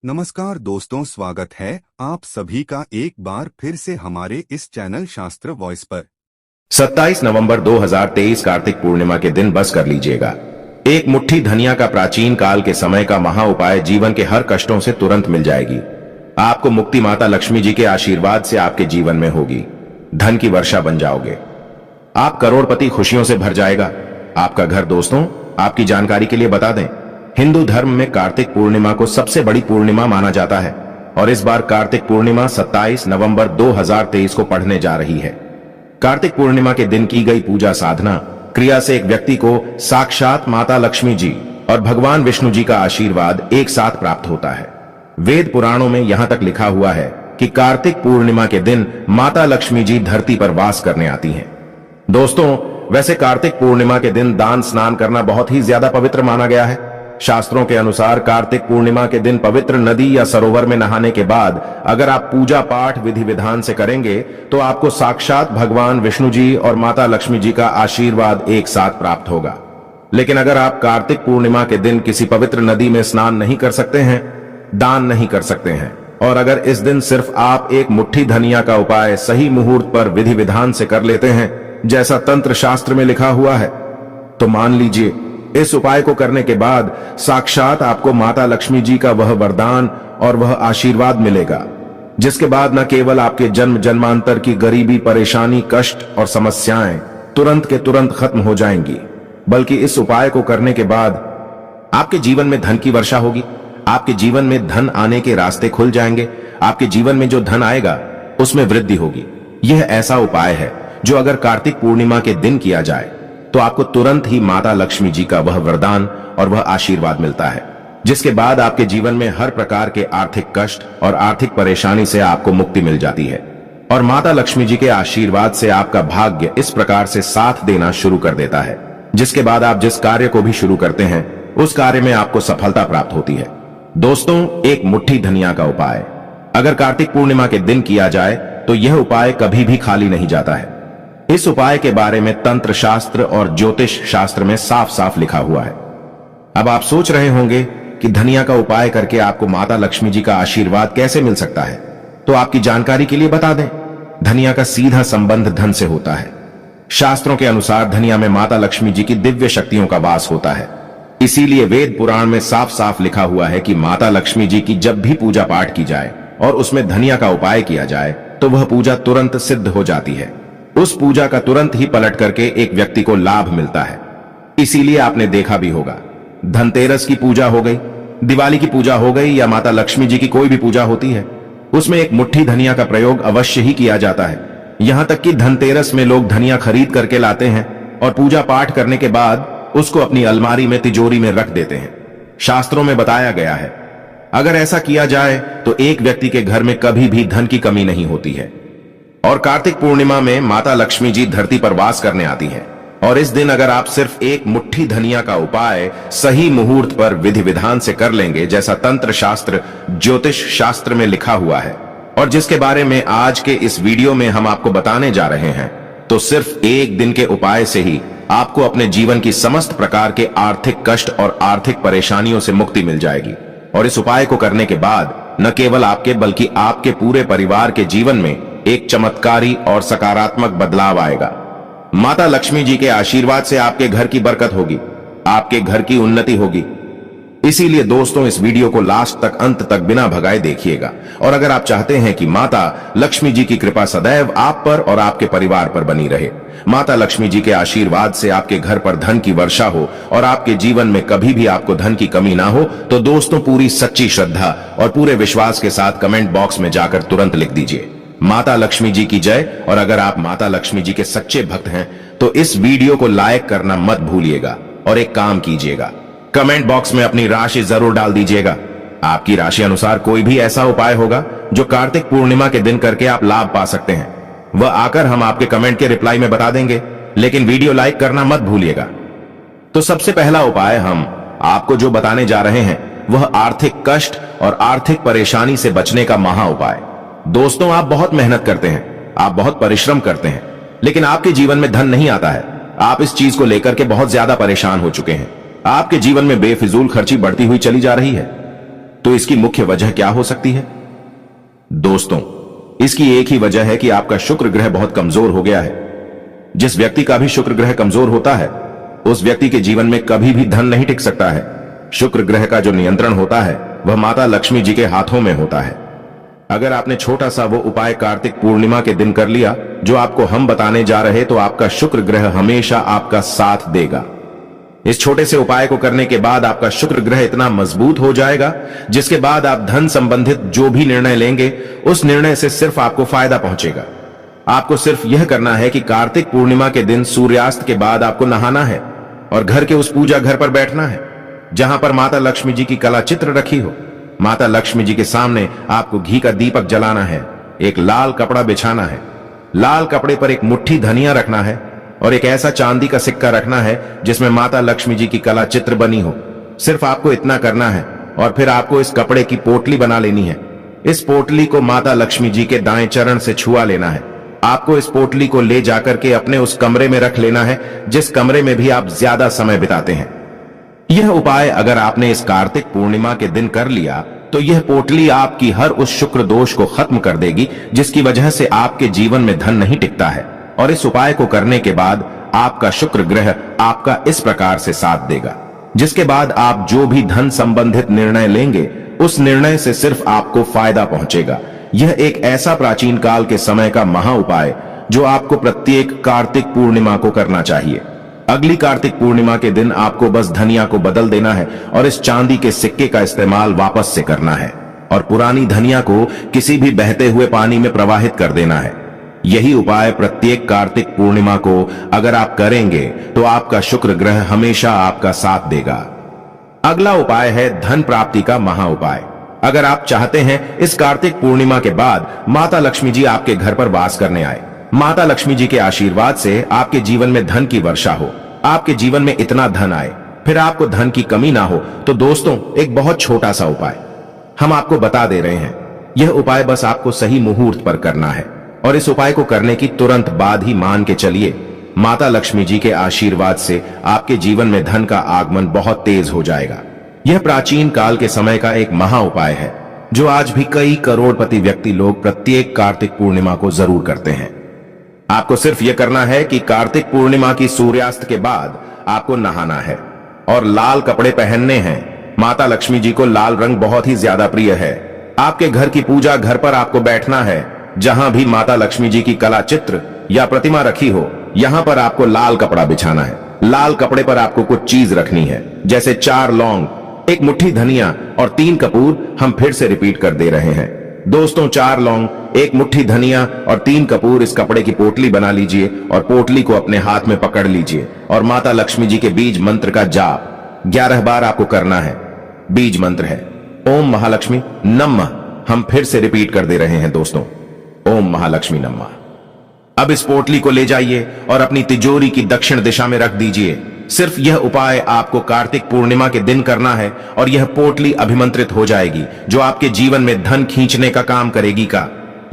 नमस्कार दोस्तों, स्वागत है आप सभी का एक बार फिर से हमारे इस चैनल शास्त्र वॉइस पर। 27 नवंबर 2023 कार्तिक पूर्णिमा के दिन बस कर लीजिएगा। एक मुट्ठी धनिया का प्राचीन काल के समय का महा उपाय जीवन के हर कष्टों से तुरंत मिल जाएगी। आपको मुक्ति माता लक्ष्मी जी के आशीर्वाद से आपके जीवन में होगी। धन की वर्षा बन जाओगे। आप करोड़पति खुशियों से भर जाएगा आपका घर। दोस्तों, आपकी जानकारी के लिए बता दें, हिंदू धर्म में कार्तिक पूर्णिमा को सबसे बड़ी पूर्णिमा माना जाता है और इस बार कार्तिक पूर्णिमा 27 नवंबर 2023 को पड़ने जा रही है। कार्तिक पूर्णिमा के दिन की गई पूजा साधना क्रिया से एक व्यक्ति को साक्षात माता लक्ष्मी जी और भगवान विष्णु जी का आशीर्वाद एक साथ प्राप्त होता है। वेद पुराणों में यहां तक लिखा हुआ है कि कार्तिक पूर्णिमा के दिन माता लक्ष्मी जी धरती पर वास करने आती हैं। दोस्तों, वैसे कार्तिक पूर्णिमा के दिन दान स्नान करना बहुत ही ज्यादा पवित्र माना गया है। शास्त्रों के अनुसार कार्तिक पूर्णिमा के दिन पवित्र नदी या सरोवर में नहाने के बाद अगर आप पूजा पाठ विधि विधान से करेंगे तो आपको साक्षात भगवान विष्णु जी और माता लक्ष्मी जी का आशीर्वाद एक साथ प्राप्त होगा। लेकिन अगर आप कार्तिक पूर्णिमा के दिन किसी पवित्र नदी में स्नान नहीं कर सकते हैं, दान नहीं कर सकते हैं, और अगर इस दिन सिर्फ आप एक मुट्ठी धनिया का उपाय सही मुहूर्त पर विधि विधान से कर लेते हैं जैसा तंत्र शास्त्र में लिखा हुआ है, तो मान लीजिए इस उपाय को करने के बाद साक्षात आपको माता लक्ष्मी जी का वह वरदान और वह आशीर्वाद मिलेगा, जिसके बाद न केवल आपके जन्म जन्मांतर की गरीबी, परेशानी, कष्ट और समस्याएं तुरंत के तुरंत खत्म हो जाएंगी, बल्कि इस उपाय को करने के बाद आपके जीवन में धन की वर्षा होगी। आपके जीवन में धन आने के रास्ते खुल जाएंगे। आपके जीवन में जो धन आएगा उसमें वृद्धि होगी। यह ऐसा उपाय है जो अगर कार्तिक पूर्णिमा के दिन किया जाए तो आपको तुरंत ही माता लक्ष्मी जी का वह वरदान और वह आशीर्वाद मिलता है, जिसके बाद आपके जीवन में हर प्रकार के आर्थिक कष्ट और आर्थिक परेशानी से आपको मुक्ति मिल जाती है और माता लक्ष्मी जी के आशीर्वाद से आपका भाग्य इस प्रकार से साथ देना शुरू कर देता है, जिसके बाद आप जिस कार्य को भी शुरू करते हैं उस कार्य में आपको सफलता प्राप्त होती है। दोस्तों, एक मुट्ठी धनिया का उपाय अगर कार्तिक पूर्णिमा के दिन किया जाए तो यह उपाय कभी भी खाली नहीं जाता है। इस उपाय के बारे में तंत्र शास्त्र और ज्योतिष शास्त्र में साफ साफ लिखा हुआ है। अब आप सोच रहे होंगे कि धनिया का उपाय करके आपको माता लक्ष्मी जी का आशीर्वाद कैसे मिल सकता है, तो आपकी जानकारी के लिए बता दें, धनिया का सीधा संबंध धन से होता है। शास्त्रों के अनुसार धनिया में माता लक्ष्मी जी की दिव्य शक्तियों का वास होता है। इसीलिए वेद पुराण में साफ साफ लिखा हुआ है कि माता लक्ष्मी जी की जब भी पूजा पाठ की जाए और उसमें धनिया का उपाय किया जाए तो वह पूजा तुरंत सिद्ध हो जाती है। उस पूजा का तुरंत ही पलट करके एक व्यक्ति को लाभ मिलता है। इसीलिए आपने देखा भी होगा, धनतेरस की पूजा हो गई, दिवाली की पूजा हो गई या माता लक्ष्मी जी की कोई भी पूजा होती है, उसमें एक मुट्ठी धनिया का प्रयोग अवश्य ही किया जाता है। यहां तक कि धनतेरस में लोग धनिया खरीद करके लाते हैं और पूजा पाठ करने के बाद उसको अपनी अलमारी में, तिजोरी में रख देते हैं। शास्त्रों में बताया गया है, अगर ऐसा किया जाए तो एक व्यक्ति के घर में कभी भी धन की कमी नहीं होती है। और कार्तिक पूर्णिमा में माता लक्ष्मी जी धरती पर वास करने आती हैं और इस दिन अगर आप सिर्फ एक मुट्ठी धनिया का उपाय सही मुहूर्त पर विधि विधान से कर लेंगे जैसा तंत्र शास्त्र, ज्योतिष शास्त्र में लिखा हुआ है और जिसके बारे में आज के इस वीडियो में हम आपको बताने जा रहे हैं, तो सिर्फ एक दिन के उपाय से ही आपको अपने जीवन की समस्त प्रकार के आर्थिक कष्ट और आर्थिक परेशानियों से मुक्ति मिल जाएगी। और इस उपाय को करने के बाद न केवल आपके बल्कि आपके पूरे परिवार के जीवन में एक चमत्कारी और सकारात्मक बदलाव आएगा। माता लक्ष्मी जी के आशीर्वाद से आपके घर की बरकत होगी, आपके घर की उन्नति होगी। इसीलिए दोस्तों, इस वीडियो को लास्ट तक, अंत तक बिना भगाए देखिएगा। और अगर आप चाहते हैं कि माता लक्ष्मी जी की कृपा सदैव आप पर और आपके परिवार पर बनी रहे, माता लक्ष्मी जी के आशीर्वाद से आपके घर पर धन की वर्षा हो और आपके जीवन में कभी भी आपको धन की कमी ना हो, तो दोस्तों पूरी सच्ची श्रद्धा और पूरे विश्वास के साथ कमेंट बॉक्स में जाकर तुरंत लिख दीजिए, माता लक्ष्मी जी की जय। और अगर आप माता लक्ष्मी जी के सच्चे भक्त हैं तो इस वीडियो को लाइक करना मत भूलिएगा और एक काम कीजिएगा, कमेंट बॉक्स में अपनी राशि जरूर डाल दीजिएगा। आपकी राशि अनुसार कोई भी ऐसा उपाय होगा जो कार्तिक पूर्णिमा के दिन करके आप लाभ पा सकते हैं, वह आकर हम आपके कमेंट के रिप्लाई में बता देंगे, लेकिन वीडियो लाइक करना मत भूलिएगा। तो सबसे पहला उपाय हम आपको जो बताने जा रहे हैं वह आर्थिक कष्ट और आर्थिक परेशानी से बचने का महा उपाय। दोस्तों, आप बहुत मेहनत करते हैं, आप बहुत परिश्रम करते हैं, लेकिन आपके जीवन में धन नहीं आता है। आप इस चीज को लेकर के बहुत ज्यादा परेशान हो चुके हैं। आपके जीवन में बेफिजूल खर्ची बढ़ती हुई चली जा रही है। तो इसकी मुख्य वजह क्या हो सकती है? दोस्तों, इसकी एक ही वजह है कि आपका शुक्र ग्रह बहुत कमजोर हो गया है। जिस व्यक्ति का भी शुक्र ग्रह कमजोर होता है, उस व्यक्ति के जीवन में कभी भी धन नहीं टिक सकता है। शुक्र ग्रह का जो नियंत्रण होता है वह माता लक्ष्मी जी के हाथों में होता है। अगर आपने छोटा सा वो उपाय कार्तिक पूर्णिमा के दिन कर लिया जो आपको हम बताने जा रहे, तो आपका शुक्र ग्रह हमेशा आपका साथ देगा। इस छोटे से उपाय को करने के बाद आपका शुक्र ग्रह इतना मजबूत हो जाएगा, जिसके बाद आप धन संबंधित जो भी निर्णय लेंगे उस निर्णय से सिर्फ आपको फायदा पहुंचेगा। आपको सिर्फ यह करना है कि कार्तिक पूर्णिमा के दिन सूर्यास्त के बाद आपको नहाना है और घर के उस पूजा घर पर बैठना है जहां पर माता लक्ष्मी जी की कला चित्र रखी हो। माता लक्ष्मी जी के सामने आपको घी का दीपक जलाना है, एक लाल कपड़ा बिछाना है, लाल कपड़े पर एक मुट्ठी धनिया रखना है और एक ऐसा चांदी का सिक्का रखना है जिसमें माता लक्ष्मी जी की कला चित्र बनी हो। सिर्फ आपको इतना करना है और फिर आपको इस कपड़े की पोटली बना लेनी है। इस पोटली को माता लक्ष्मी जी के दाएं चरण से छुआ लेना है। आपको इस पोटली को ले जाकर के अपने उस कमरे में रख लेना है जिस कमरे में भी आप ज्यादा समय बिताते हैं। यह उपाय अगर आपने इस कार्तिक पूर्णिमा के दिन कर लिया तो यह पोटली आपकी हर उस शुक्र दोष को खत्म कर देगी जिसकी वजह से आपके जीवन में धन नहीं टिकता है। और इस उपाय को करने के बाद आपका शुक्र ग्रह आपका इस प्रकार से साथ देगा, जिसके बाद आप जो भी धन संबंधित निर्णय लेंगे उस निर्णय से सिर्फ आपको फायदा पहुंचेगा। यह एक ऐसा प्राचीन काल के समय का महा उपाय जो आपको प्रत्येक कार्तिक पूर्णिमा को करना चाहिए। अगली कार्तिक पूर्णिमा के दिन आपको बस धनिया को बदल देना है और इस चांदी के सिक्के का इस्तेमाल वापस से करना है और पुरानी धनिया को किसी भी बहते हुए पानी में प्रवाहित कर देना है। यही उपाय प्रत्येक कार्तिक पूर्णिमा को अगर आप करेंगे तो आपका शुक्र ग्रह हमेशा आपका साथ देगा। अगला उपाय है धन प्राप्ति का महा उपाय। अगर आप चाहते हैं इस कार्तिक पूर्णिमा के बाद माता लक्ष्मी जी आपके घर पर वास करने आए, माता लक्ष्मी जी के आशीर्वाद से आपके जीवन में धन की वर्षा हो, आपके जीवन में इतना धन आए, फिर आपको धन की कमी ना हो, तो दोस्तों एक बहुत छोटा सा उपाय हम आपको बता दे रहे हैं। यह उपाय बस आपको सही मुहूर्त पर करना है और इस उपाय को करने की तुरंत बाद ही मान के चलिए माता लक्ष्मी जी के आशीर्वाद से आपके जीवन में धन का आगमन बहुत तेज हो जाएगा। यह प्राचीन काल के समय का एक महा उपाय है जो आज भी कई करोड़पति व्यक्ति लोग प्रत्येक कार्तिक पूर्णिमा को जरूर करते हैं। आपको सिर्फ यह करना है कि कार्तिक पूर्णिमा की सूर्यास्त के बाद आपको नहाना है और लाल कपड़े पहनने हैं। माता लक्ष्मी जी को लाल रंग बहुत ही ज्यादा प्रिय है। आपके घर की पूजा घर पर आपको बैठना है, जहां भी माता लक्ष्मी जी की कला चित्र या प्रतिमा रखी हो, यहां पर आपको लाल कपड़ा बिछाना है। लाल कपड़े पर आपको कुछ चीज रखनी है, जैसे 4 लौंग, एक मुट्ठी धनिया और 3 कपूर। हम फिर से रिपीट कर दे रहे हैं दोस्तों, 4 लौंग, एक मुट्ठी धनिया और 3 कपूर। इस कपड़े की पोटली बना लीजिए और पोटली को अपने हाथ में पकड़ लीजिए और माता लक्ष्मी जी के बीज मंत्र का जाप 11 बार आपको करना है। बीज मंत्र है ओम महालक्ष्मी नमः। हम फिर से रिपीट कर दे रहे हैं दोस्तों, ओम महालक्ष्मी नमः। अब इस पोटली को ले जाइए और अपनी तिजोरी की दक्षिण दिशा में रख दीजिए। सिर्फ यह उपाय आपको कार्तिक पूर्णिमा के दिन करना है और यह पोटली अभिमंत्रित हो जाएगी जो आपके जीवन में धन खींचने का काम करेगी।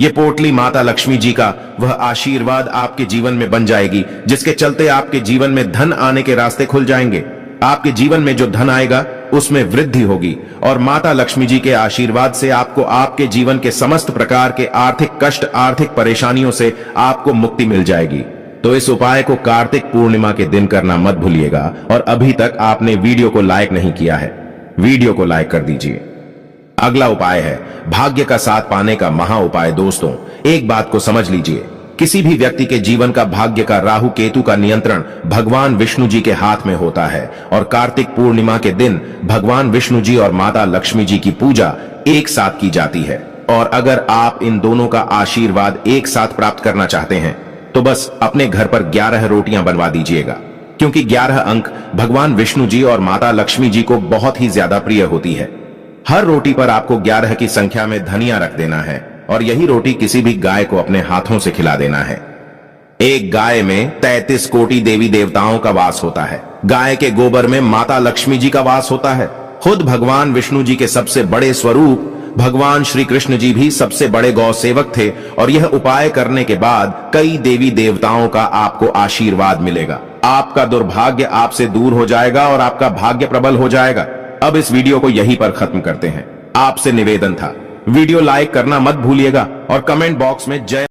यह पोटली माता लक्ष्मी जी का वह आशीर्वाद आपके जीवन में बन जाएगी जिसके चलते आपके जीवन में धन आने के रास्ते खुल जाएंगे। आपके जीवन में जो धन आएगा उसमें वृद्धि होगी और माता लक्ष्मी जी के आशीर्वाद से आपको आपके जीवन के समस्त प्रकार के आर्थिक कष्ट, आर्थिक परेशानियों से आपको मुक्ति मिल जाएगी। तो इस उपाय को कार्तिक पूर्णिमा के दिन करना मत भूलिएगा। और अभी तक आपने वीडियो को लाइक नहीं किया है, वीडियो को लाइक कर दीजिए। अगला उपाय है भाग्य का साथ पाने का महा उपाय। दोस्तों एक बात को समझ लीजिए, किसी भी व्यक्ति के जीवन का भाग्य का राहु केतु का नियंत्रण भगवान विष्णु जी के हाथ में होता है और कार्तिक पूर्णिमा के दिन भगवान विष्णु जी और माता लक्ष्मी जी की पूजा एक साथ की जाती है। और अगर आप इन दोनों का आशीर्वाद एक साथ प्राप्त करना चाहते हैं तो बस अपने घर पर 11 रोटियां बनवा दीजिएगा, क्योंकि 11 अंक भगवान विष्णु जी और माता लक्ष्मी जी को बहुत ही ज्यादा प्रिय होती है। हर रोटी पर आपको 11 की संख्या में धनिया रख देना है और यही रोटी किसी भी गाय को अपने हाथों से खिला देना है। एक गाय में 33 कोटि देवी देवताओं का वास होता है। गाय के गोबर में माता लक्ष्मी जी का वास होता है। खुद भगवान विष्णु जी के सबसे बड़े स्वरूप भगवान श्री कृष्ण जी भी सबसे बड़े गौ सेवक थे और यह उपाय करने के बाद कई देवी देवताओं का आपको आशीर्वाद मिलेगा। आपका दुर्भाग्य आपसे दूर हो जाएगा और आपका भाग्य प्रबल हो जाएगा। अब इस वीडियो को यहीं पर खत्म करते हैं। आपसे निवेदन था, वीडियो लाइक करना मत भूलिएगा और कमेंट बॉक्स में जय